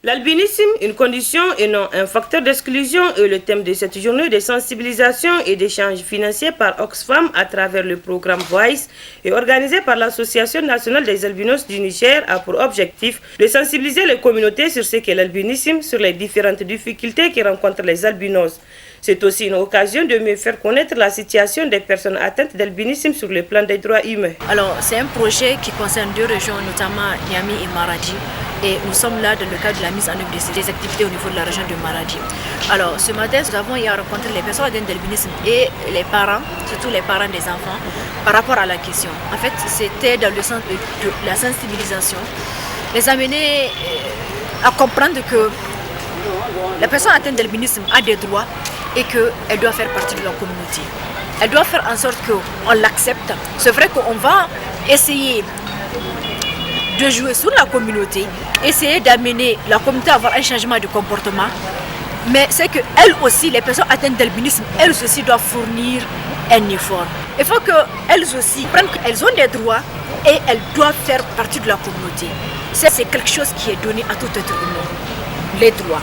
L'albinisme, une condition et non un facteur d'exclusion, est le thème de cette journée de sensibilisation et d'échange financier par Oxfam à travers le programme Voice et organisé par l'Association nationale des albinos du Niger a pour objectif de sensibiliser les communautés sur ce qu'est l'albinisme, sur les différentes difficultés que rencontrent les albinos. C'est aussi une occasion de mieux faire connaître la situation des personnes atteintes d'albinisme sur le plan des droits humains. Alors, c'est un projet qui concerne deux régions, notamment Niamey et Maradi. Et nous sommes là dans le cadre de la mise en œuvre de ces activités au niveau de la région de Maradi. Alors, ce matin, nous avons rencontré les personnes atteintes d'albinisme et les parents, surtout les parents des enfants, par rapport à la question. En fait, c'était dans le sens de la sensibilisation, les amener à comprendre que la personne atteinte d'albinisme a des droits et qu'elle doit faire partie de la communauté. Elle doit faire en sorte qu'on l'accepte. C'est vrai qu'on va essayer de jouer sur la communauté, essayer d'amener la communauté à avoir un changement de comportement, mais c'est qu'elles aussi, les personnes atteintes d'albinisme, elles aussi doivent fournir un effort. Il faut qu'elles aussi prennent qu'elles ont des droits et elles doivent faire partie de la communauté. C'est quelque chose qui est donné à tout être humain, les droits.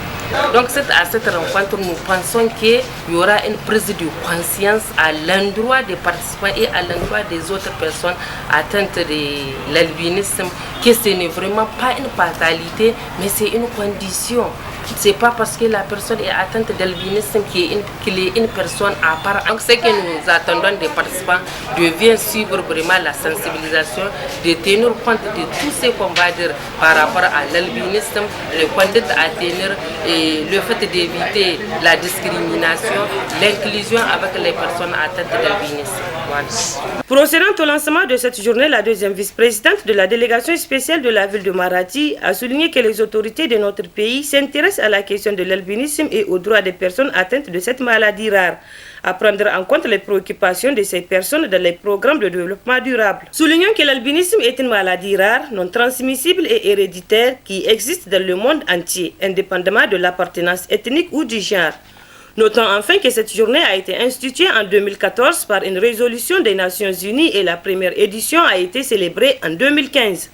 Donc à cette rencontre, nous pensons qu'il y aura une prise de conscience à l'endroit des participants et à l'endroit des autres personnes atteintes de l'albinisme, que ce n'est vraiment pas une fatalité, mais c'est une condition. C'est pas parce que la personne est atteinte d'albinisme qu'il est une personne à part. Donc ce que nous attendons des participants de bien suivre vraiment la sensibilisation, de tenir compte de tout ce qu'on va dire par rapport à l'albinisme, les conduites à tenir et le fait d'éviter la discrimination, l'inclusion avec les personnes atteintes d'albinisme. Voilà. Procédant au lancement de cette journée, la deuxième vice-présidente de la délégation spéciale de la ville de Maradi a souligné que les autorités de notre pays s'intéressent à la question de l'albinisme et aux droits des personnes atteintes de cette maladie rare, à prendre en compte les préoccupations de ces personnes dans les programmes de développement durable. Soulignons que l'albinisme est une maladie rare, non transmissible et héréditaire qui existe dans le monde entier, indépendamment de l'appartenance ethnique ou du genre. Notons enfin que cette journée a été instituée en 2014 par une résolution des Nations Unies et la première édition a été célébrée en 2015.